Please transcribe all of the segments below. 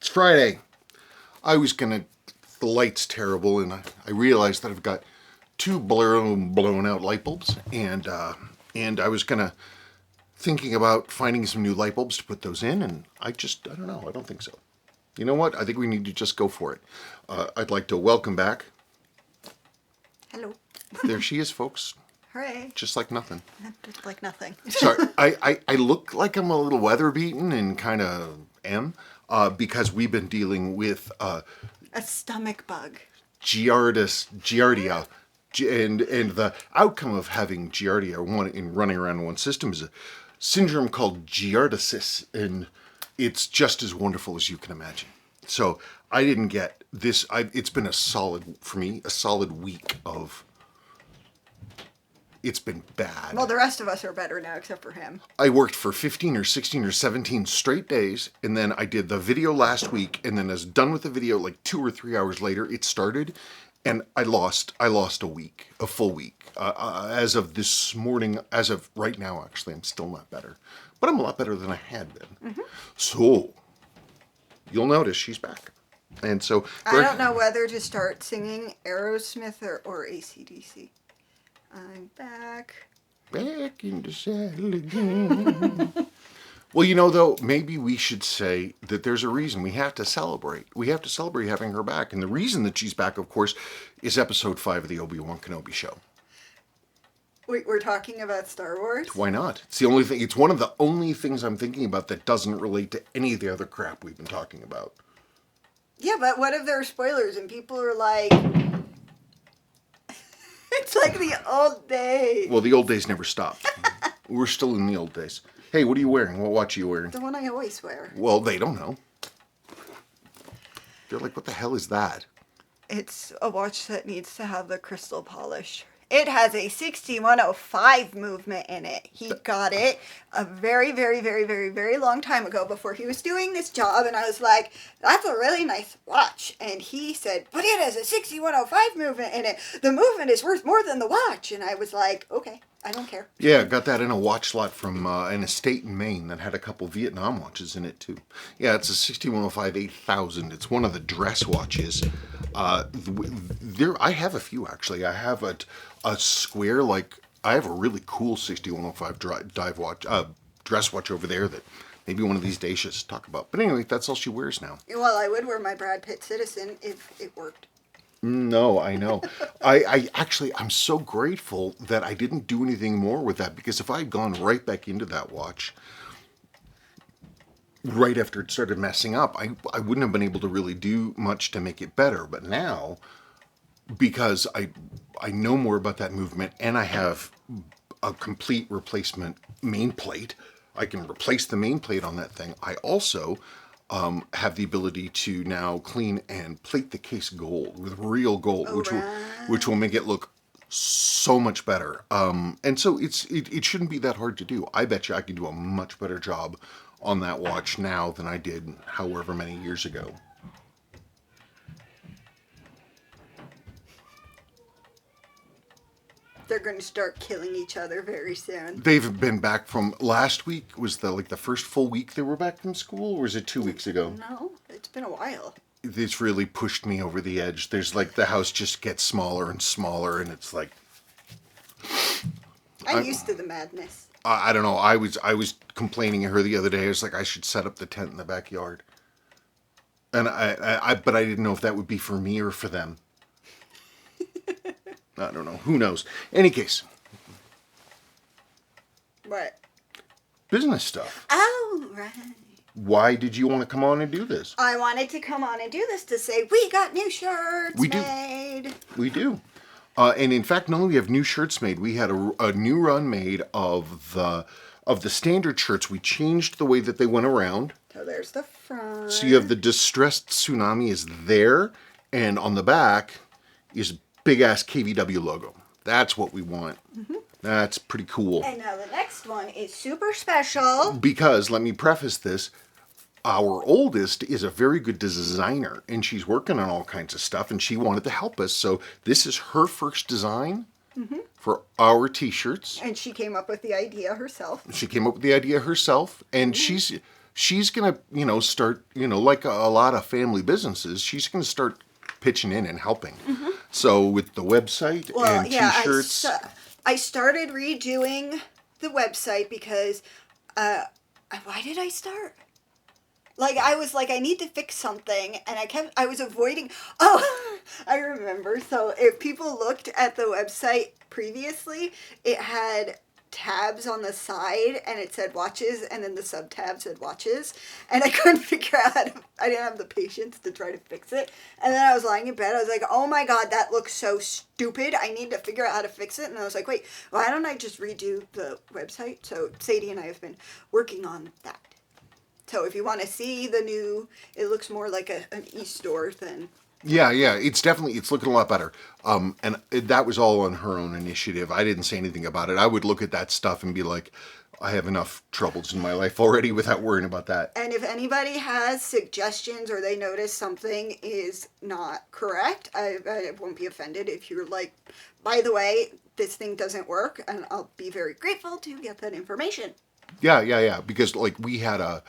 It's Friday. The light's terrible, and I realized that I've got two blown out light bulbs, and I was thinking about finding some new light bulbs to put those in, and I don't know, I don't think so. You know what? I think we need to just go for it. I'd like to welcome back. Hello. There she is, folks. Hooray. Just like nothing. Just like nothing. Sorry, I look like I'm a little weather beaten and kind of am, because we've been dealing with a stomach bug. Giardia, and the outcome of having Giardia running around in one system is a syndrome called giardiasis, and it's just as wonderful as you can imagine. So I didn't get this. It's been a solid week of. It's been bad. Well, the rest of us are better now, except for him. I worked for 15 or 16 or 17 straight days, and then I did the video last week, and then I was done with the video like 2 or 3 hours later. It started, and I lost a full week. As of this morning, as of right now, actually, I'm still not better. But I'm a lot better than I had been. Mm-hmm. So, you'll notice she's back. And so... I don't know whether to start singing Aerosmith or AC/DC. I'm back. Back in the saddle again. Well, you know, though, maybe we should say that there's a reason we have to celebrate. We have to celebrate having her back. And the reason that she's back, of course, is episode 5 of the Obi-Wan Kenobi show. Wait, we're talking about Star Wars? Why not? It's the only thing. It's one of the only things I'm thinking about that doesn't relate to any of the other crap we've been talking about. Yeah, but what if there are spoilers and people are like... It's like the old days. Well, the old days never stopped. We're still in the old days. Hey, what are you wearing? What watch are you wearing? The one I always wear. Well, they don't know. They're like, what the hell is that? It's a watch that needs to have the crystal polish. It has a 6105 movement in it. He got it a very, very, very, very, very long time ago before he was doing this job. And I was like, that's a really nice watch. And he said, but it has a 6105 movement in it. The movement is worth more than the watch. And I was like, okay, I don't care. Yeah, got that in a watch lot from an estate in Maine that had a couple Vietnam watches in it too. Yeah, it's a 6105 8000. It's one of the dress watches. I have a few actually. I have a square, I have a really cool 6105 dive watch, dress watch over there that maybe one of these days she'll talk about. But anyway, that's all she wears now. Well, I would wear my Brad Pitt Citizen if it worked. No, I know. I'm so grateful that I didn't do anything more with that, because if I had gone right back into that watch right after it started messing up, I wouldn't have been able to really do much to make it better. But now, because I know more about that movement, and I have a complete replacement main plate, I can replace the main plate on that thing. I also have the ability to now clean and plate the case gold with real gold, which will make it look so much better. And so it shouldn't be that hard to do. I bet you I can do a much better job on that watch now than I did however many years ago. They're going to start killing each other very soon. They've been back from last week. Was the first full week they were back from school, or was it 2 weeks ago? No, it's been a while. It's really pushed me over the edge. There's the house just gets smaller and smaller, and it's like... I'm used to the madness. I don't know. I was complaining to her the other day. I was like, I should set up the tent in the backyard. And but I didn't know if that would be for me or for them. I don't know. Who knows? Any case. What? Business stuff. Oh, right. Why did you want to come on and do this? I wanted to come on and do this to say we got new shirts made. We do. And in fact, not only we have new shirts made, we had a new run made of the standard shirts. We changed the way that they went around. So there's the front. So you have the distressed tsunami is there, and on the back is big ass KVW logo. That's what we want. Mm-hmm. That's pretty cool. And now the next one is super special. Because, let me preface this, our oldest is a very good designer, and she's working on all kinds of stuff, and she wanted to help us. So this is her first design for our t-shirts. And she came up with the idea herself. And she's going to, start, like a lot of family businesses, she's going to start pitching in and helping. So with the website and t-shirts. I started redoing the website because, why did I start? Like, I was like, I need to fix something, and I was avoiding, I remember. So if people looked at the website previously, it had tabs on the side, and it said watches, and then the sub-tab said watches, and I couldn't figure out I didn't have the patience to try to fix it, and then I was lying in bed, I was like, oh my god, that looks so stupid, I need to figure out how to fix it, and I was like, wait, why don't I just redo the website? So Sadie and I have been working on that. So if you want to see the new, it looks more like an e-store than... Yeah, it's looking a lot better. And that was all on her own initiative. I didn't say anything about it. I would look at that stuff and be like, I have enough troubles in my life already without worrying about that. And if anybody has suggestions or they notice something is not correct, I won't be offended if you're like, by the way, this thing doesn't work, and I'll be very grateful to get that information. Yeah. Because like we had a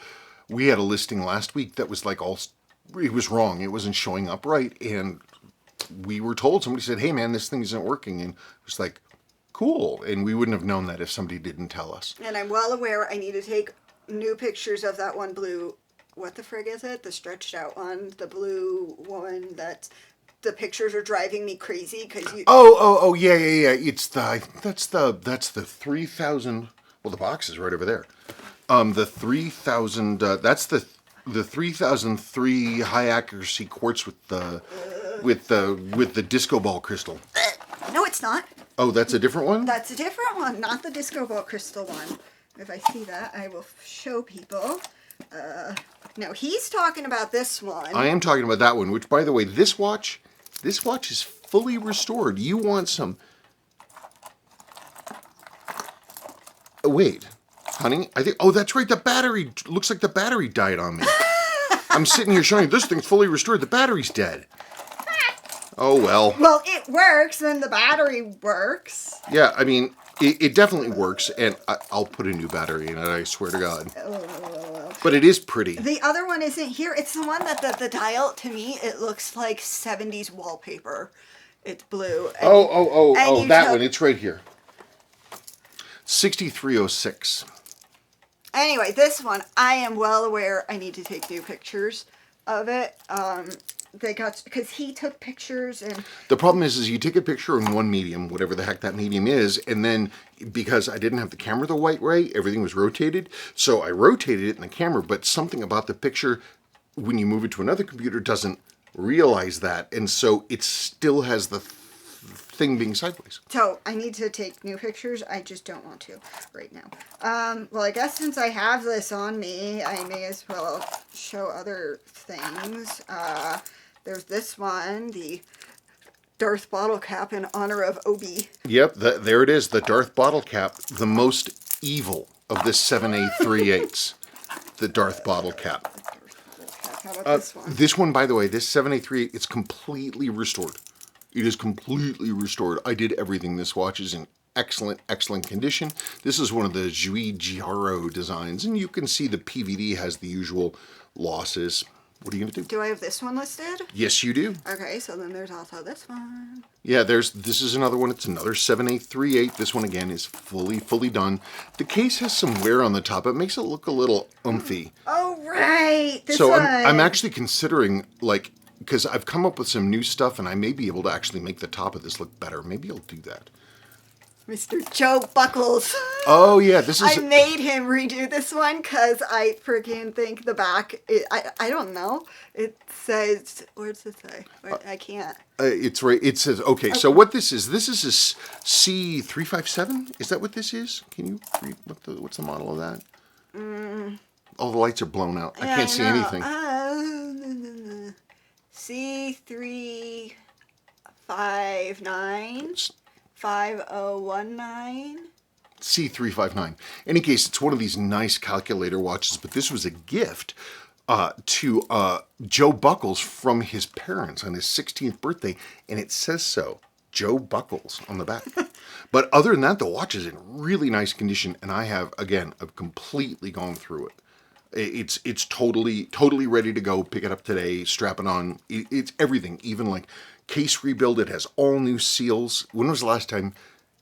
listing last week that was like it was wrong. It wasn't showing up right. And we were told, somebody said, hey man, this thing isn't working. And it was like, cool. And we wouldn't have known that if somebody didn't tell us. And I'm well aware I need to take new pictures of that one blue, what the frig is it? The stretched out one, the blue one that the pictures are driving me crazy because you... Oh, yeah. It's that's the 3,000, well, the box is right over there. The 3,000, that's the 3003 high accuracy quartz with the disco ball crystal. No, it's not. Oh, that's a different one? That's a different one, not the disco ball crystal one. If I see that, I will show people. No, he's talking about this one. I am talking about that one, which, by the way, this watch is fully restored. You want some... Oh, wait. Honey, I think... Oh, that's right. The battery... Looks like the battery died on me. I'm sitting here showing you this thing's fully restored. The battery's dead. Oh, well. Well, it works, and the battery works. Yeah, I mean, it definitely works, and I'll put a new battery in it, I swear to God. But it is pretty. The other one isn't here. It's the one that the dial, to me, it looks like 70s wallpaper. It's blue. And that one. It's right here. 6306. Anyway, this one, I am well aware I need to take new pictures of it. Because he took pictures and... The problem is you take a picture in one medium, whatever the heck that medium is, and then because I didn't have the camera the right way, everything was rotated. So I rotated it in the camera, but something about the picture, when you move it to another computer, doesn't realize that. And so it still has the thing being sideways. So I need to take new pictures. I just don't want to right now. Well, I guess since I have this on me, I may as well show other things. There's this one, the Darth bottle cap in honor of Obi. Yep, there it is, the Darth bottle cap, the most evil of this 7A38s. The Darth bottle cap. How about this one? This one, by the way, this 7A38, it's completely restored. It is completely restored. I did everything. This watch is in excellent condition. This is one of the Jui Giaro designs, and you can see the PVD has the usual losses. What are you going to do? Do I have this one listed? Yes, you do. Okay, so then there's also this one. Yeah, this is another one. It's another 7A38. This one, again, is fully done. The case has some wear on the top. It makes it look a little umphy. Oh, right. This so one. I'm actually considering, like, because I've come up with some new stuff, and I may be able to actually make the top of this look better. Maybe I'll do that. Mr. Joe Buckles. Oh, yeah, this is... I made him redo this one because I freaking think the back... I don't know. It says... Where does it say? I can't. It's right. It says... Okay, so what this is a C357? Is that what this is? Can you read what's the model of that? All the lights are blown out. I can't see anything. C359... 5019. C359. Any case, it's one of these nice calculator watches, but this was a gift to Joe Buckles from his parents on his 16th birthday, and it says so. Joe Buckles on the back. But other than that, the watch is in really nice condition, and I've completely gone through it. It's totally ready to go. Pick it up today, strap it on. It's everything, even like case rebuild. It has all new seals. When was the last time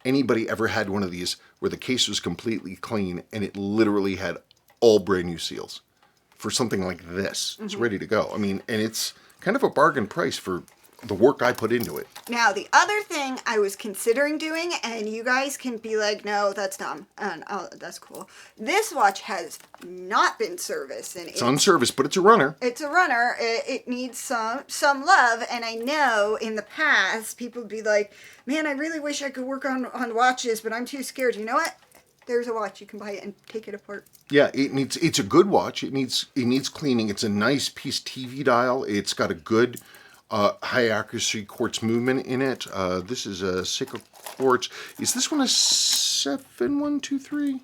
anybody ever had one of these where the case was completely clean and it literally had all brand new seals for something like this? It's ready to go. I mean, and it's kind of a bargain price for the work I put into it. Now, the other thing I was considering doing, and you guys can be like, no, that's dumb, and that's cool. This watch has not been serviced, and It's on service, but it's a runner. It's a runner. It needs some love, and I know in the past people would be like, man, I really wish I could work on watches, but I'm too scared. You know what? There's a watch. You can buy it and take it apart. Yeah, it's a good watch. It needs cleaning. It's a nice piece TV dial. It's got a good high accuracy quartz movement in it. This is a Seiko quartz. Is this one a 7123?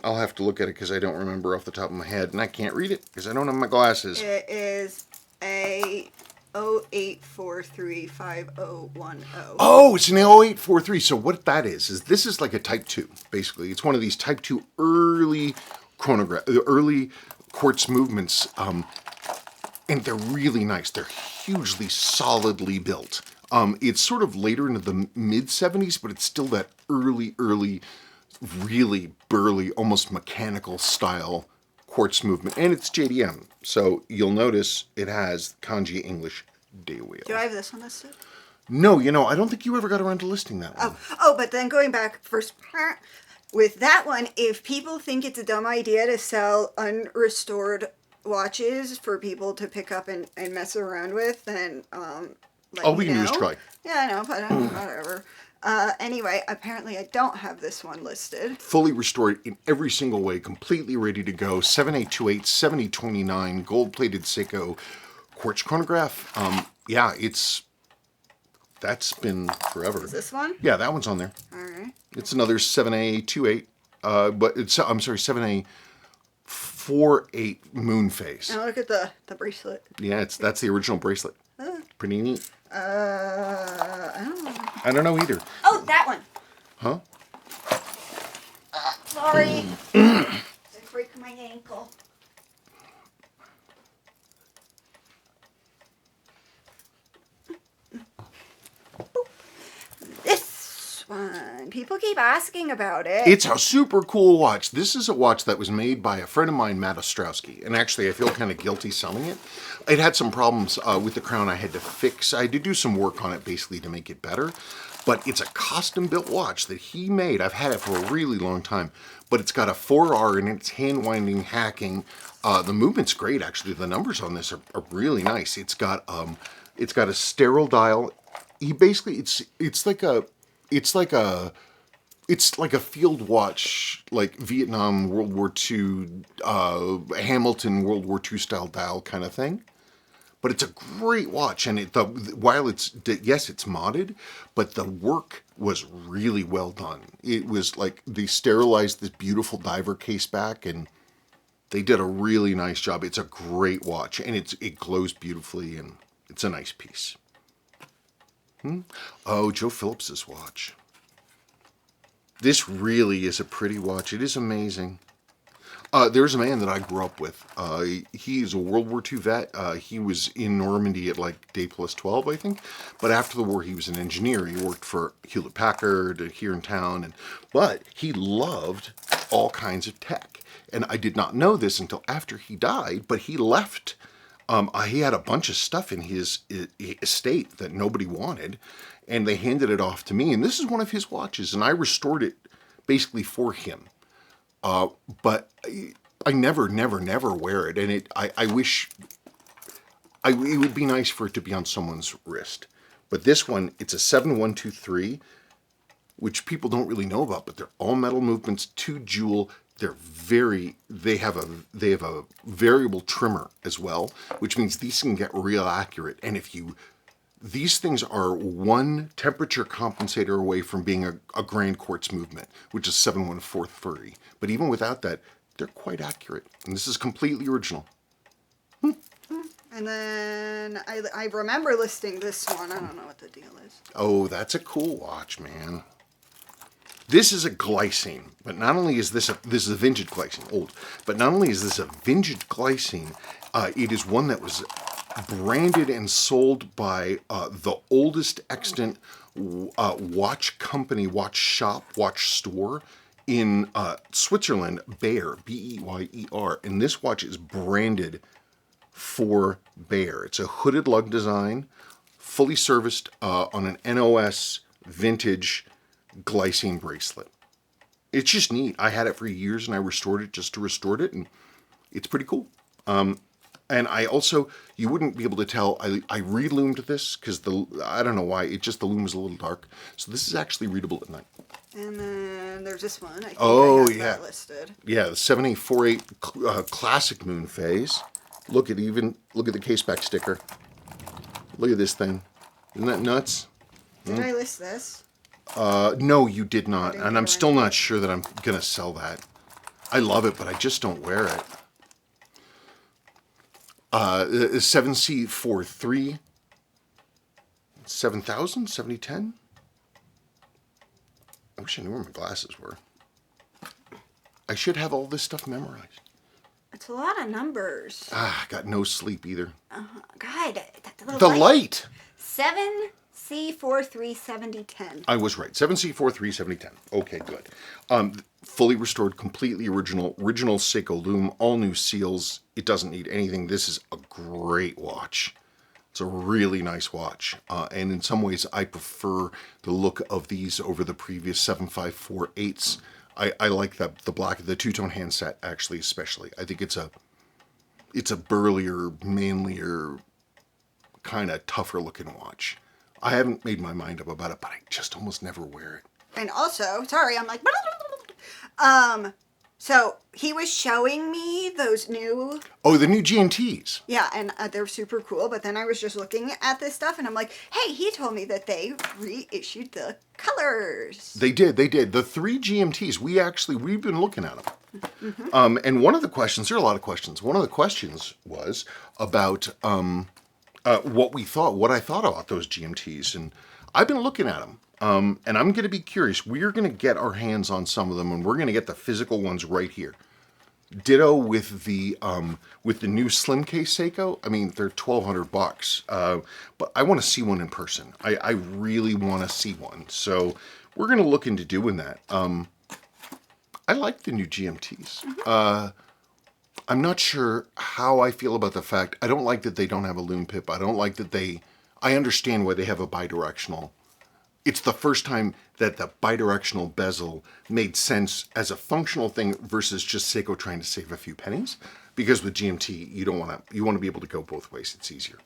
I'll have to look at it because I don't remember off the top of my head, and I can't read it because I don't have my glasses. It is a 08435010. Oh, it's an 0843. So what that is this is like a Type 2, basically. It's one of these Type 2 early early quartz movements. And they're really nice. They're hugely solidly built. It's sort of later into the mid 70s, but it's still that early, really burly, almost mechanical style quartz movement. And it's JDM. So you'll notice it has kanji English day wheel. Do I have this one listed? No, I don't think you ever got around to listing that one. Oh, but then going back first, with that one, if people think it's a dumb idea to sell unrestored watches for people to pick up and mess around with, then We can just try. Yeah, I know, but whatever. Anyway, apparently I don't have this one listed. Fully restored in every single way, completely ready to go. 7828, 7029, gold-plated Seiko quartz chronograph. That's been forever. Is this one? Yeah, that one's on there. All right. It's another 7A28, but it's 7A48 moon phase. Now look at the bracelet. Yeah, that's the original bracelet. Pretty neat. I I don't know either. Oh, that one. Huh? Sorry. I break my ankle. This one. People keep asking about it. It's a super cool watch. This is a watch that was made by a friend of mine, Matt Ostrowski. And actually, I feel kind of guilty selling it. It had some problems with the crown I had to fix. I had to do some work on it, basically, to make it better. But it's a custom-built watch that he made. I've had it for a really long time. But it's got a 4R and it's hand-winding hacking. The movement's great, actually. The numbers on this are really nice. It's got a sterile dial. It's like a field watch, like Vietnam, World War II, Hamilton, World War II style dial kind of thing. But it's a great watch, and while it's modded, but the work was really well done. It was like they sterilized this beautiful diver case back, and they did a really nice job. It's a great watch, and it glows beautifully, and it's a nice piece. Oh, Joe Phillips's watch. This really is a pretty watch. It is amazing. There's a man that I grew up with. He's a World War II vet. He was in Normandy at like day plus 12, I think. But after the war, he was an engineer. He worked for Hewlett-Packard here in town. But he loved all kinds of tech. And I did not know this until after he died, but he left. He had a bunch of stuff in his estate that nobody wanted, and they handed it off to me. And this is one of his watches, and I restored it basically for him. But I never wear it, and I wish it would be nice for it to be on someone's wrist. But this one, it's a 7123, which people don't really know about, but they're all metal movements, 2 jewel. They have a variable trimmer as well, which means these can get real accurate. And these things are one temperature compensator away from being a grand quartz movement, which is 7143. But even without that, they're quite accurate. And this is completely original. And then I remember listing this one. I don't know what the deal is. Oh, that's a cool watch, man. This is a glycine, but not only is this a vintage glycine, old, but not only is this a vintage glycine, it is one that was branded and sold by the oldest extant watch company, watch shop, watch store in Switzerland, Bayer, Beyer, and this watch is branded for Bayer. It's a hooded lug design, fully serviced on an NOS vintage glycine bracelet. It's just neat. I had it for years and I restored it just to restore it, and it's pretty cool. And I also, you wouldn't be able to tell, I re-loomed this because I don't know why, the loom was a little dark. So this is actually readable at night. And then there's this one. I think Oh, I have yeah. that listed. Yeah, the 7848 classic moon phase. Look at the case back sticker. Look at this thing. Isn't that nuts? Did I list this? No, you did not. didn't And I'm do still not sure that I'm going to sell that. I love it, but I just don't wear it. 7C43, 7000, 7010. I wish I knew where my glasses were. I should have all this stuff memorized. It's a lot of numbers. I got no sleep either. God, The light! 7C437010. I was right. 7C43, 7010. Okay, good. Fully restored, completely original Seiko loom, all new seals. It doesn't need anything. This is a great watch. It's a really nice watch. And in some ways, I prefer the look of these over the previous 7548s. I like the black, the two-tone handset, actually, especially. I think it's a burlier, manlier, kind of tougher looking watch. I haven't made my mind up about it, but I just almost never wear it. And also, sorry, I'm like, so he was showing me those new, Oh, the new GMTs. yeah, and they're super cool. But then I was just looking at this stuff, and I'm like, hey, he told me that they reissued the colors. They did. The three GMTs, we've been looking at them. Mm-hmm. And one of the questions, there are a lot of questions. One of the questions was about what I thought about those GMTs. And I've been looking at them. And I'm going to be curious. We're going to get our hands on some of them, and we're going to get the physical ones right here. Ditto with the new slim case Seiko. I mean, they're $1,200, but I want to see one in person. I really want to see one. So we're going to look into doing that. I like the new GMTs. I'm not sure how I feel about the fact. I don't like that they don't have a loom pip. I don't like that I understand why they have a bidirectional. It's the first time that the bidirectional bezel made sense as a functional thing versus just Seiko trying to save a few pennies. Because with GMT, you want to be able to go both ways. It's easier.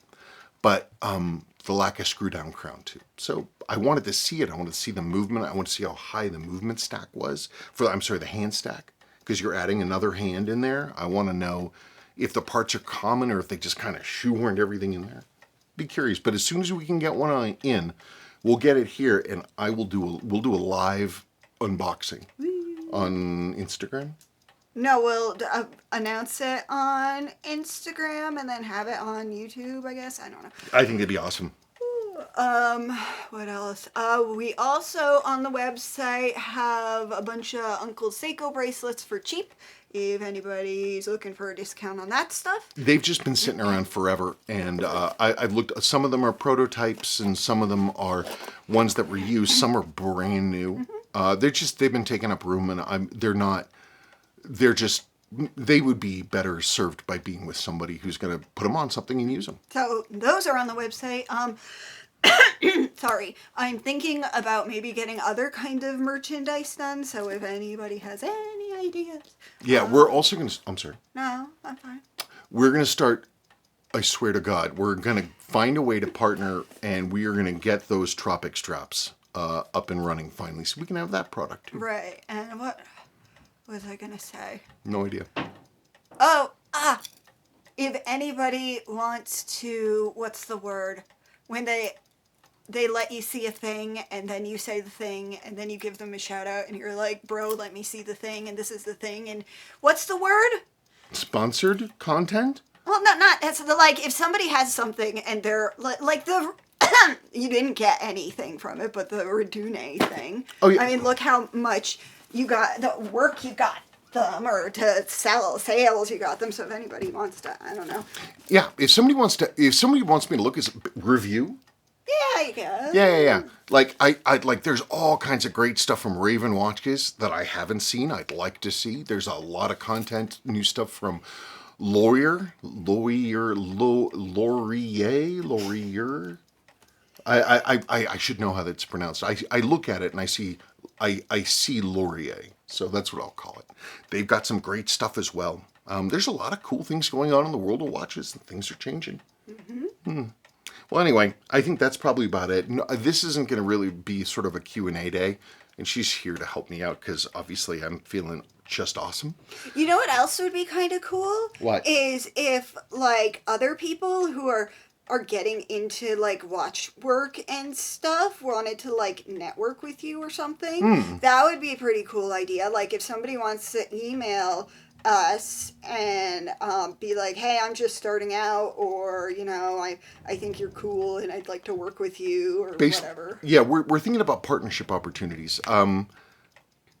But the lack of screw down crown too. So I wanted to see it. I wanted to see the movement. I want to see how high the movement stack was the hand stack. Because you're adding another hand in there. I want to know if the parts are common or if they just kind of shoehorned everything in there. Be curious. But as soon as we can get one in, we'll get it here, and we'll do a live unboxing on Instagram. No, we'll announce it on Instagram and then have it on YouTube, I guess. I don't know. I think that'd be awesome. What else? We also on the website have a bunch of Uncle Seiko bracelets for cheap. If anybody's looking for a discount on that stuff. They've just been sitting around forever, and I've looked. Some of them are prototypes, and some of them are ones that were used. Some are brand new. They've been taking up room, and they would be better served by being with somebody who's going to put them on something and use them. So those are on the website. Sorry, I'm thinking about maybe getting other kind of merchandise done. So if anybody has any ideas. Yeah, we're also going to. I'm sorry. No, I'm fine. We're going to start. I swear to God, we're going to find a way to partner, and we are going to get those Tropic straps up and running finally, so we can have that product too. Right, and what was I going to say? No idea. Oh, if anybody wants to, what's the word? When they let you see a thing, and then you say the thing, and then you give them a shout out, and you're like, bro, let me see the thing, and this is the thing, and what's the word? Sponsored content? Well, not, that's like, if somebody has something, and they're, like the You didn't get anything from it but the Redune thing. Oh, yeah. I mean, look how much you got, the work you got them, or to sales you got them. So if anybody wants to, I don't know. Yeah, if somebody wants me to look at review, Yeah, I guess. yeah. Like I like there's all kinds of great stuff from Raven Watches that I haven't seen. I'd like to see. There's a lot of content, new stuff from Laurier. I should know how that's pronounced. I look at it and I see Laurier, so that's what I'll call it. They've got some great stuff as well. There's a lot of cool things going on in the world of watches, and things are changing. Well, anyway, I think that's probably about it. No, this isn't going to really be sort of a Q&A day, and she's here to help me out because obviously I'm feeling just awesome. You know what else would be kind of cool? What? Is if, like, other people who are getting into, like, watch work and stuff wanted to, like, network with you or something. That would be a pretty cool idea. Like, if somebody wants to email us and be like, hey, I'm just starting out, or, you know, I think you're cool and I'd like to work with you, or whatever. Yeah, we're thinking about partnership opportunities.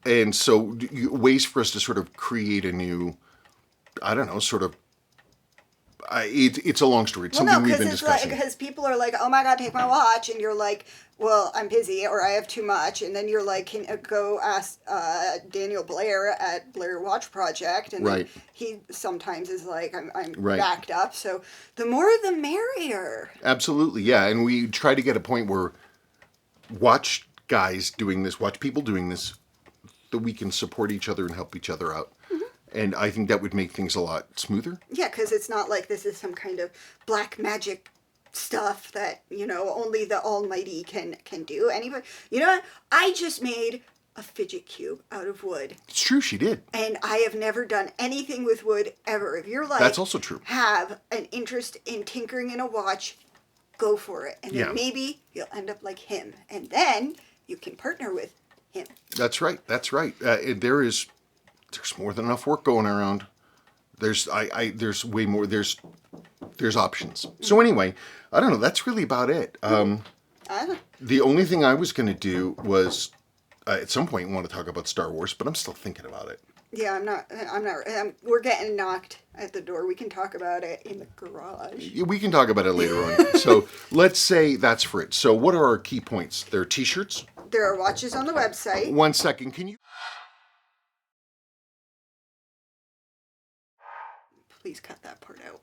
And so ways for us to sort of create a new, I don't know, sort of, it's a long story. It's something we've been discussing. Because people are like, oh my God, take my watch. And you're like, well, I'm busy, or I have too much. And then you're like, can go ask Daniel Blair at Blair Watch Project. And right. then he sometimes is like, I'm right. backed up. So the more the merrier. Absolutely, yeah. And we try to get a point where watch guys doing this, watch people doing this, that we can support each other and help each other out. And I think that would make things a lot smoother. Yeah, because it's not like this is some kind of black magic stuff that, you know, only the almighty can do. Anybody, you know what? I just made a fidget cube out of wood. It's true, she did. And I have never done anything with wood ever. If you're like, that's also true, have an interest in tinkering in a watch, go for it. And then maybe you'll end up like him. And then you can partner with him. That's right. There's more than enough work going around. There's way more. There's options. So anyway, I don't know. That's really about it. The only thing I was going to do was at some point want to talk about Star Wars, but I'm still thinking about it. Yeah, I'm not. We're getting knocked at the door. We can talk about it in the garage. We can talk about it later on. So let's say that's for it. So what are our key points? There are T-shirts. There are watches on the website. 1 second. Can you? Please cut that part out.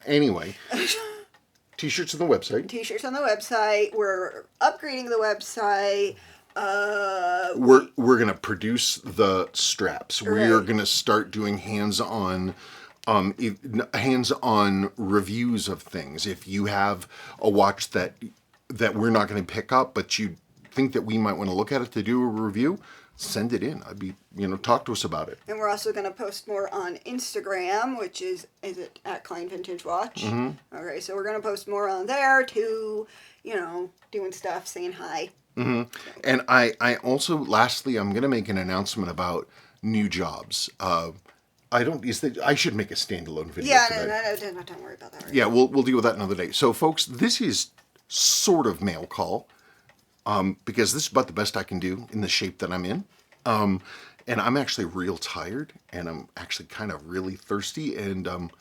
Anyway, T-shirts on the website. T-shirts on the website. We're upgrading the website. We're gonna produce the straps. Right. We're gonna start doing hands-on reviews of things. If you have a watch that we're not going to pick up, but you think that we might want to look at it to do a review, send it in. Talk to us about it. And we're also going to post more on Instagram, which is it at Klein Vintage Watch? Mm-hmm. Okay, so we're going to post more on there too, doing stuff, saying hi. Mm-hmm. And I also, lastly, I'm going to make an announcement about new jobs. I should make a standalone video. Yeah, no, don't worry about that. Right yeah, we'll deal with that another day. So, folks, this is sort of mail call, because this is about the best I can do in the shape that I'm in. And I'm actually real tired, and I'm actually kind of really thirsty, and I'm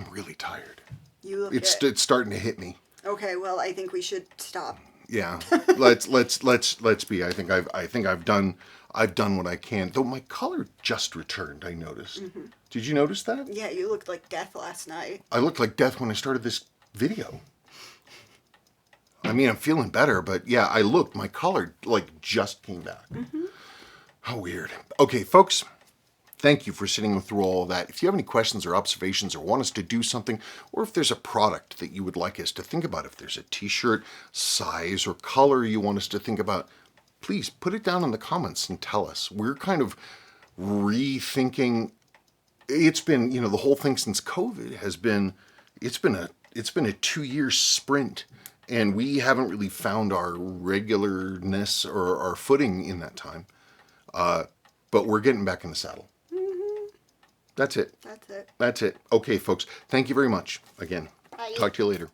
really tired. You look it's starting to hit me. Okay, well, I think we should stop. Yeah, let's be. I think I've done what I can. Though my color just returned, I noticed. Mm-hmm. Did you notice that? Yeah, you looked like death last night. I looked like death when I started this video. I mean, I'm feeling better, but yeah, my color just came back. Mm-hmm. How weird. Okay, folks, thank you for sitting through all of that. If you have any questions or observations or want us to do something, or if there's a product that you would like us to think about, if there's a t-shirt, size, or color you want us to think about, please put it down in the comments and tell us. We're kind of rethinking. It's been, the whole thing since COVID has been, it's been a 2-year sprint, and we haven't really found our regularness or our footing in that time. But we're getting back in the saddle. Mm-hmm. That's it. That's it. Okay, folks. Thank you very much. Again, Bye. Talk to you later.